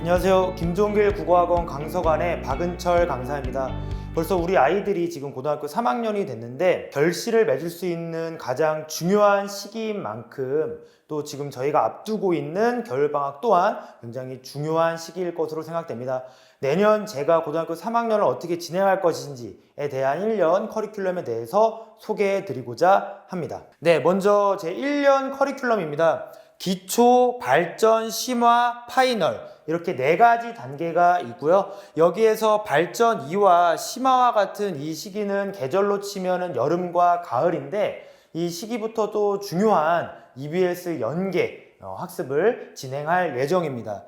안녕하세요. 김종길 국어학원 강서관의 박은철 강사입니다. 벌써 우리 아이들이 지금 고등학교 3학년이 됐는데 결실을 맺을 수 있는 가장 중요한 시기인 만큼 또 지금 저희가 앞두고 있는 겨울방학 또한 굉장히 중요한 시기일 것으로 생각됩니다. 내년 제가 고등학교 3학년을 어떻게 진행할 것인지에 대한 1년 커리큘럼에 대해서 소개해 드리고자 합니다. 먼저 제 1년 커리큘럼입니다. 기초, 발전, 심화, 파이널 이렇게 4가지 단계가 있고요. 여기에서 발전 2와 심화와 같은 이 시기는 계절로 치면은 여름과 가을인데 이 시기부터 또 중요한 EBS 연계 학습을 진행할 예정입니다.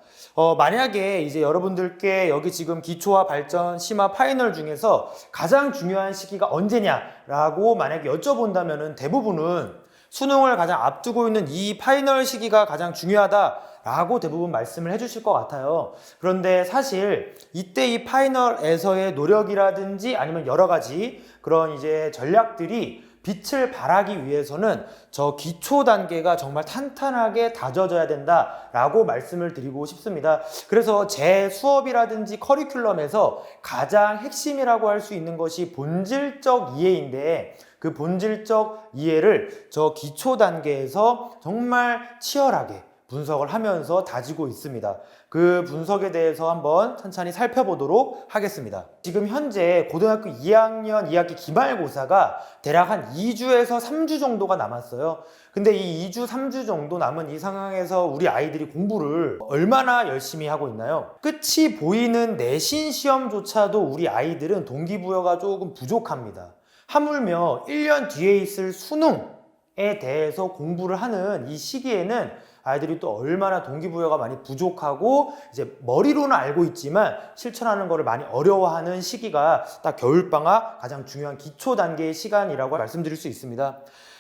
만약에 이제 여러분들께 여기 지금 기초와 발전, 심화, 파이널 중에서 가장 중요한 시기가 언제냐라고 만약에 여쭤본다면은 대부분은 수능을 가장 앞두고 있는 이 파이널 시기가 가장 중요하다라고 대부분 말씀을 해주실 것 같아요. 그런데 사실 이때 이 파이널에서의 노력이라든지 아니면 여러 가지 그런 이제 전략들이 빛을 발하기 위해서는 저 기초 단계가 정말 탄탄하게 다져져야 된다라고 말씀을 드리고 싶습니다. 그래서 제 수업이라든지 커리큘럼에서 가장 핵심이라고 할 수 있는 것이 본질적 이해인데 그 본질적 이해를 저 기초 단계에서 정말 치열하게 분석을 하면서 다지고 있습니다. 그 분석에 대해서 한번 천천히 살펴보도록 하겠습니다. 지금 현재 고등학교 2학년 2학기 기말고사가 대략 한 2주에서 3주 정도가 남았어요. 근데 이 2주, 3주 정도 남은 이 상황에서 우리 아이들이 공부를 얼마나 열심히 하고 있나요? 끝이 보이는 내신 시험조차도 우리 아이들은 동기부여가 조금 부족합니다. 하물며 1년 뒤에 있을 수능에 대해서 공부를 하는 이 시기에는 아이들이 또 얼마나 동기부여가 많이 부족하고 이제 머리로는 알고 있지만 실천하는 것을 많이 어려워하는 시기가 딱 겨울방학 가장 중요한 기초 단계의 시간이라고 말씀드릴 수 있습니다.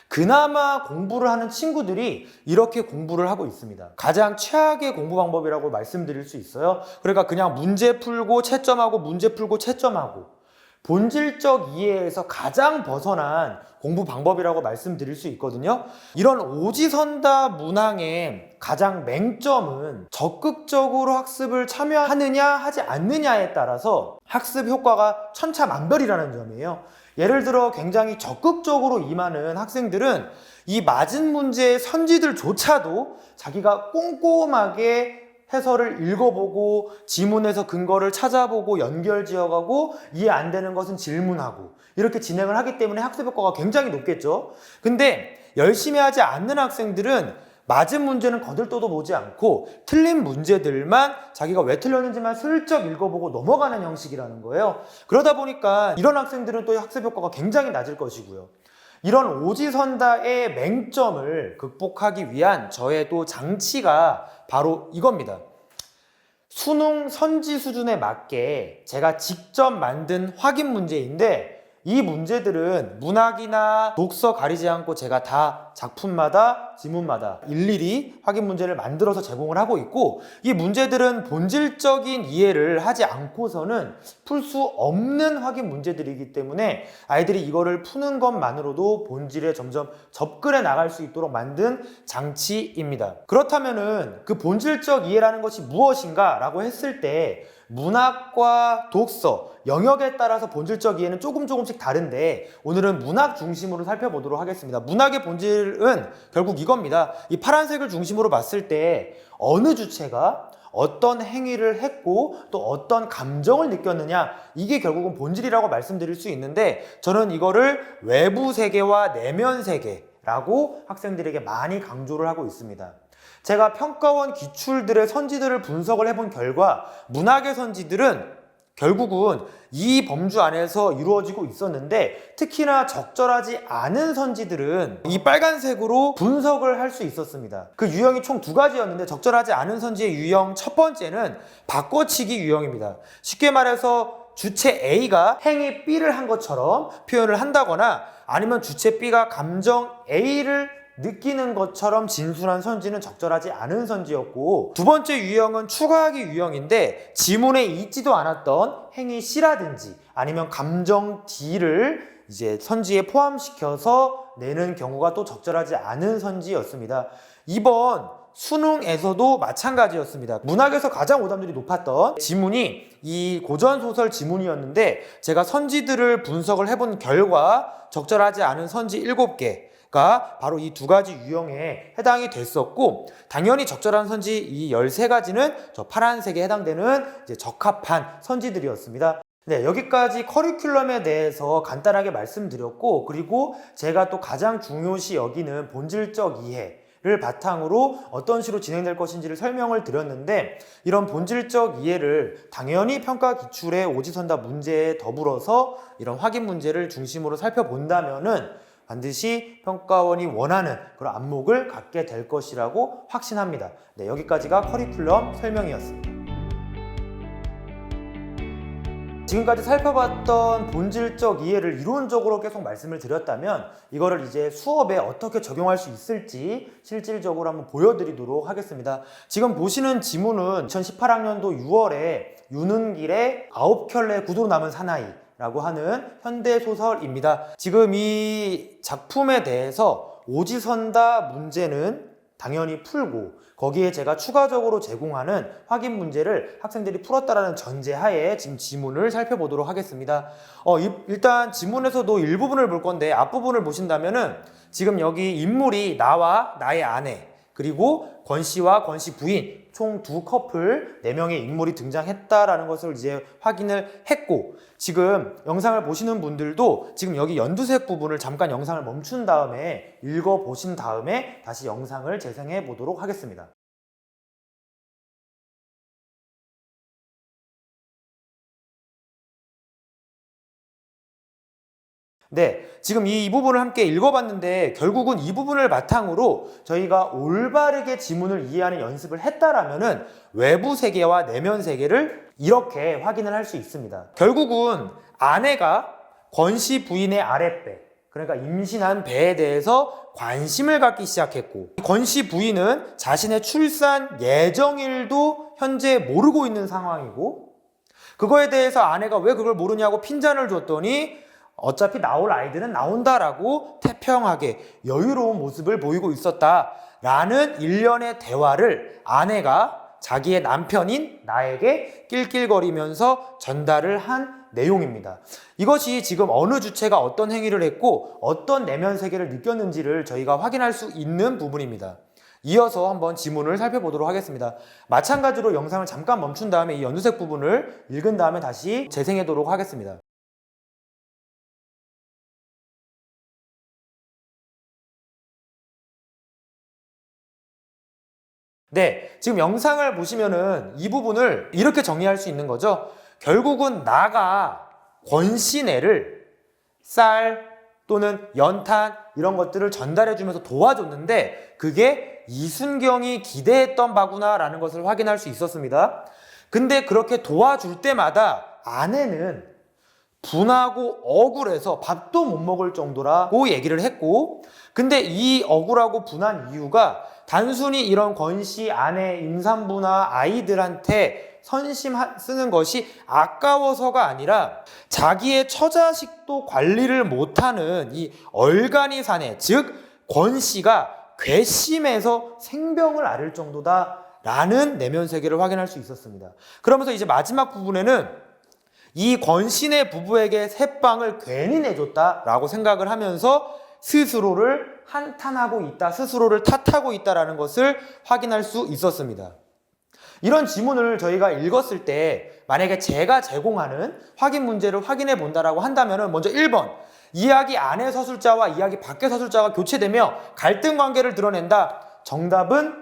그나마 공부를 하는 친구들이 이렇게 공부를 하고 있습니다. 가장 최악의 공부 방법이라고 말씀드릴 수 있어요. 그러니까 그냥 문제 풀고 채점하고 문제 풀고 채점하고 본질적 이해에서 가장 벗어난 공부 방법이라고 말씀드릴 수 있거든요. 이런 오지선다 문항의 가장 맹점은 적극적으로 학습을 참여하느냐 하지 않느냐에 따라서 학습 효과가 천차만별이라는 점이에요. 예를 들어 굉장히 적극적으로 임하는 학생들은 이 맞은 문제의 선지들조차도 자기가 꼼꼼하게 해설을 읽어보고 지문에서 근거를 찾아보고 연결 지어가고 이해 안 되는 것은 질문하고 이렇게 진행을 하기 때문에 학습 효과가 굉장히 높겠죠. 근데 열심히 하지 않는 학생들은 맞은 문제는 거들떠도 보지 않고 틀린 문제들만 자기가 왜 틀렸는지만 슬쩍 읽어보고 넘어가는 형식이라는 거예요. 그러다 보니까 이런 학생들은 또 학습 효과가 굉장히 낮을 것이고요. 이런 오지선다의 맹점을 극복하기 위한 저의 또 장치가 바로 이겁니다. 수능 선지 수준에 맞게 제가 직접 만든 확인 문제인데 이 문제들은 문학이나 독서 가리지 않고 제가 다 작품마다 지문마다 일일이 확인 문제를 만들어서 제공을 하고 있고 이 문제들은 본질적인 이해를 하지 않고서는 풀 수 없는 확인 문제들이기 때문에 아이들이 이거를 푸는 것만으로도 본질에 점점 접근해 나갈 수 있도록 만든 장치입니다. 그렇다면은 그 본질적 이해라는 것이 무엇인가 라고 했을 때 문학과 독서, 영역에 따라서 본질적 이해는 조금씩 다른데 오늘은 문학 중심으로 살펴보도록 하겠습니다. 문학의 본질은 결국 이겁니다. 이 파란색을 중심으로 봤을 때 어느 주체가 어떤 행위를 했고 또 어떤 감정을 느꼈느냐 이게 결국은 본질이라고 말씀드릴 수 있는데 저는 이거를 외부 세계와 내면 세계라고 학생들에게 많이 강조를 하고 있습니다. 제가 평가원 기출들의 선지들을 분석을 해본 결과 문학의 선지들은 결국은 이 범주 안에서 이루어지고 있었는데 특히나 적절하지 않은 선지들은 이 빨간색으로 분석을 할 수 있었습니다. 그 유형이 총 2가지였는데 적절하지 않은 선지의 유형 첫 번째는 바꿔치기 유형입니다. 쉽게 말해서 주체 A가 행위 B를 한 것처럼 표현을 한다거나 아니면 주체 B가 감정 A를 느끼는 것처럼 진술한 선지는 적절하지 않은 선지였고 두 번째 유형은 추가하기 유형인데 지문에 있지도 않았던 행위 C라든지 아니면 감정 D를 이제 선지에 포함시켜서 내는 경우가 또 적절하지 않은 선지였습니다. 이번 수능에서도 마찬가지였습니다. 문학에서 가장 오답률이 높았던 지문이 이 고전소설 지문이었는데 제가 선지들을 분석을 해본 결과 적절하지 않은 선지 7개가 바로 이 두 가지 유형에 해당이 됐었고, 당연히 적절한 선지 이 13가지는 저 파란색에 해당되는 이제 적합한 선지들이었습니다. 네, 여기까지 커리큘럼에 대해서 간단하게 말씀드렸고, 그리고 제가 또 가장 중요시 여기는 본질적 이해를 바탕으로 어떤 식으로 진행될 것인지를 설명을 드렸는데, 이런 본질적 이해를 당연히 평가 기출의 오지선다 문제에 더불어서 이런 확인 문제를 중심으로 살펴본다면은 반드시 평가원이 원하는 그런 안목을 갖게 될 것이라고 확신합니다. 네, 여기까지가 커리큘럼 설명이었습니다. 지금까지 살펴봤던 본질적 이해를 이론적으로 계속 말씀을 드렸다면 이거를 이제 수업에 어떻게 적용할 수 있을지 실질적으로 한번 보여드리도록 하겠습니다. 지금 보시는 지문은 2018학년도 6월에 윤은길의 9켤레 구도 남은 사나이 라고 하는 현대소설입니다. 지금 이 작품에 대해서 오지선다 문제는 당연히 풀고, 거기에 제가 추가적으로 제공하는 확인 문제를 학생들이 풀었다라는 전제하에 지금 지문을 살펴보도록 하겠습니다. 일단 지문에서도 일부분을 볼 건데 앞부분을 보신다면은 지금 여기 인물이 나와 나의 아내, 그리고 권 씨와 권 씨 부인 총 2커플 4명의 인물이 등장했다라는 것을 이제 확인을 했고, 지금 영상을 보시는 분들도 지금 여기 연두색 부분을 잠깐 영상을 멈춘 다음에 읽어보신 다음에 다시 영상을 재생해 보도록 하겠습니다. 네, 지금 이 부분을 함께 읽어봤는데 결국은 이 부분을 바탕으로 저희가 올바르게 지문을 이해하는 연습을 했다라면은 외부 세계와 내면 세계를 이렇게 확인을 할 수 있습니다. 결국은 아내가 권 씨 부인의 아랫배, 그러니까 임신한 배에 대해서 관심을 갖기 시작했고, 권 씨 부인은 자신의 출산 예정일도 현재 모르고 있는 상황이고, 그거에 대해서 아내가 왜 그걸 모르냐고 핀잔을 줬더니 어차피 나올 아이들은 나온다라고 태평하게 여유로운 모습을 보이고 있었다라는 일련의 대화를 아내가 자기의 남편인 나에게 낄낄거리면서 전달을 한 내용입니다. 이것이 지금 어느 주체가 어떤 행위를 했고 어떤 내면 세계를 느꼈는지를 저희가 확인할 수 있는 부분입니다. 이어서 한번 지문을 살펴보도록 하겠습니다. 마찬가지로 영상을 잠깐 멈춘 다음에 이 연두색 부분을 읽은 다음에 다시 재생하도록 하겠습니다. 네, 지금 영상을 보시면은 이 부분을 이렇게 정리할 수 있는 거죠. 결국은 나가 권씨네를 쌀 또는 연탄 이런 것들을 전달해 주면서 도와줬는데 그게 이순경이 기대했던 바구나 라는 것을 확인할 수 있었습니다. 근데 그렇게 도와줄 때마다 아내는 분하고 억울해서 밥도 못 먹을 정도라고 얘기를 했고, 근데 이 억울하고 분한 이유가 단순히 이런 권씨 아내 임산부나 아이들한테 선심 쓰는 것이 아까워서가 아니라 자기의 처자식도 관리를 못하는 이 얼간이 사내, 즉 권씨가 괘씸해서 생병을 앓을 정도다 라는 내면 세계를 확인할 수 있었습니다. 그러면서 이제 마지막 부분에는 이 권씨네 부부에게 새빵을 괜히 내줬다라고 생각을 하면서 스스로를 한탄하고 있다, 스스로를 탓하고 있다라는 것을 확인할 수 있었습니다. 이런 지문을 저희가 읽었을 때 만약에 제가 제공하는 확인 문제를 확인해 본다라고 한다면 먼저 1번, 이야기 안의 서술자와 이야기 밖의 서술자가 교체되며 갈등 관계를 드러낸다. 정답은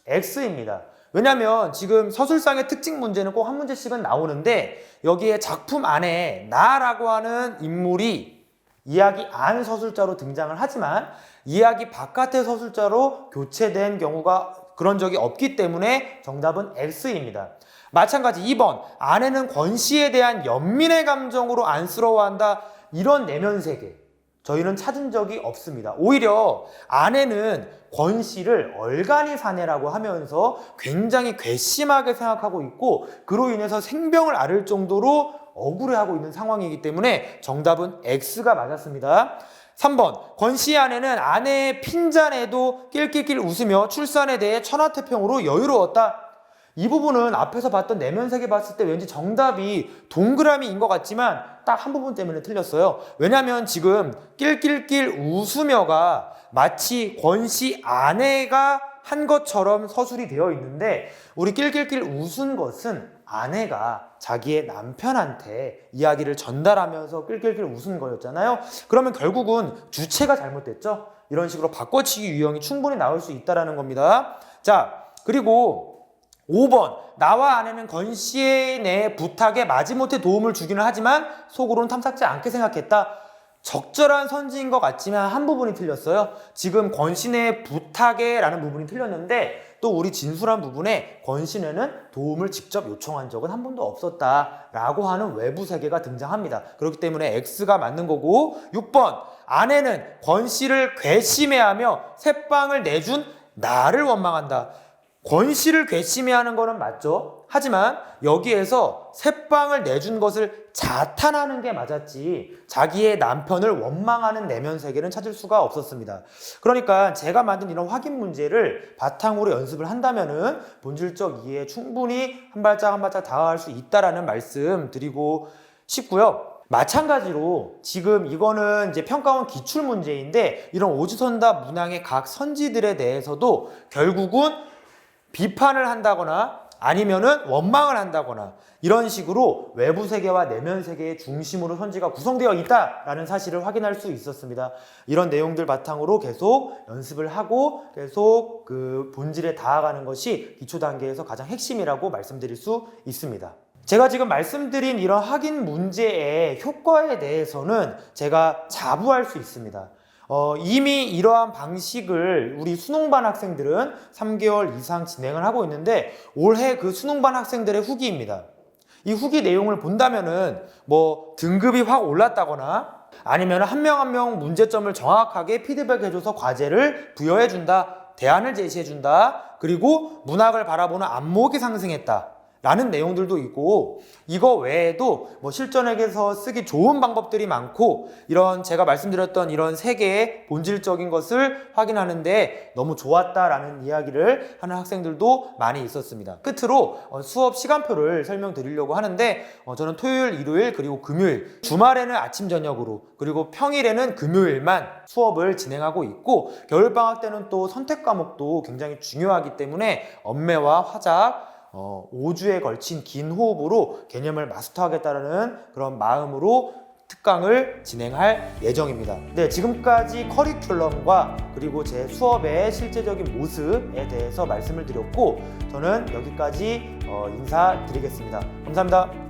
X입니다. 왜냐하면 지금 서술상의 특징 문제는 꼭 한 문제씩은 나오는데 여기에 작품 안에 나라고 하는 인물이 이야기 안 서술자로 등장을 하지만 이야기 바깥의 서술자로 교체된 경우가 그런 적이 없기 때문에 정답은 X입니다. 마찬가지 2번, 아내는 권씨에 대한 연민의 감정으로 안쓰러워한다. 이런 내면 세계 저희는 찾은 적이 없습니다. 오히려 아내는 권씨를 얼간이 사내라고 하면서 굉장히 괘씸하게 생각하고 있고 그로 인해서 생병을 앓을 정도로 억울해하고 있는 상황이기 때문에 정답은 X가 맞았습니다. 3번, 권 씨의 아내는 아내의 핀잔에도 낄낄낄 웃으며 출산에 대해 천하태평으로 여유로웠다. 이 부분은 앞에서 봤던 내면세계 봤을 때 왠지 정답이 동그라미인 것 같지만 딱 한 부분 때문에 틀렸어요. 왜냐하면 지금 낄낄낄 웃으며가 마치 권 씨 아내가 한 것처럼 서술이 되어 있는데, 우리 낄낄낄 웃은 것은 아내가 자기의 남편한테 이야기를 전달하면서 낄낄낄 웃은 거였잖아요. 그러면 결국은 주체가 잘못됐죠. 이런 식으로 바꿔치기 유형이 충분히 나올 수 있다는 겁니다. 자, 그리고 5번, 나와 아내는 권 씨의 내 부탁에 마지못해 도움을 주기는 하지만 속으로는 탐탁지 않게 생각했다. 적절한 선지인 것 같지만 한 부분이 틀렸어요. 지금 권 씨의 부탁에 라는 부분이 틀렸는데, 또 우리 진술한 부분에 권 씨는 도움을 직접 요청한 적은 한 번도 없었다라고 하는 외부 세계가 등장합니다. 그렇기 때문에 X가 맞는 거고, 6번, 아내는 권 씨를 괘씸해하며 새빵을 내준 나를 원망한다. 권 씨를 괘씸해하는 거는 맞죠. 하지만 여기에서 새빵을 내준 것을 자탄하는 게 맞았지, 자기의 남편을 원망하는 내면 세계는 찾을 수가 없었습니다. 그러니까 제가 만든 이런 확인 문제를 바탕으로 연습을 한다면은 본질적 이해에 충분히 한 발짝 한 발짝 다가갈 수 있다라는 말씀 드리고 싶고요. 마찬가지로 지금 이거는 이제 평가원 기출 문제인데, 이런 오지선답 문항의 각 선지들에 대해서도 결국은 비판을 한다거나 아니면은 원망을 한다거나 이런 식으로 외부 세계와 내면 세계의 중심으로 선지가 구성되어 있다라는 사실을 확인할 수 있었습니다. 이런 내용들 바탕으로 계속 연습을 하고 계속 그 본질에 다가가는 것이 기초 단계에서 가장 핵심이라고 말씀드릴 수 있습니다. 제가 지금 말씀드린 이런 확인 문제의 효과에 대해서는 제가 자부할 수 있습니다. 이미 이러한 방식을 우리 수능반 학생들은 3개월 이상 진행을 하고 있는데, 올해 그 수능반 학생들의 후기입니다. 이 후기 내용을 본다면은 뭐 등급이 확 올랐다거나 아니면 한 명 한 명 문제점을 정확하게 피드백해줘서 과제를 부여해준다, 대안을 제시해준다, 그리고 문학을 바라보는 안목이 상승했다 라는 내용들도 있고, 이거 외에도 뭐 실전에서 쓰기 좋은 방법들이 많고, 이런 제가 말씀드렸던 이런 세 개의 본질적인 것을 확인하는데 너무 좋았다라는 이야기를 하는 학생들도 많이 있었습니다. 끝으로 수업 시간표를 설명드리려고 하는데, 저는 토요일, 일요일, 그리고 금요일, 주말에는 아침 저녁으로, 그리고 평일에는 금요일만 수업을 진행하고 있고, 겨울방학 때는 또 선택 과목도 굉장히 중요하기 때문에 엄매와 화작 5주에 걸친 긴 호흡으로 개념을 마스터하겠다는 그런 마음으로 특강을 진행할 예정입니다. 네, 지금까지 커리큘럼과 그리고 제 수업의 실제적인 모습에 대해서 말씀을 드렸고, 저는 여기까지 인사드리겠습니다. 감사합니다.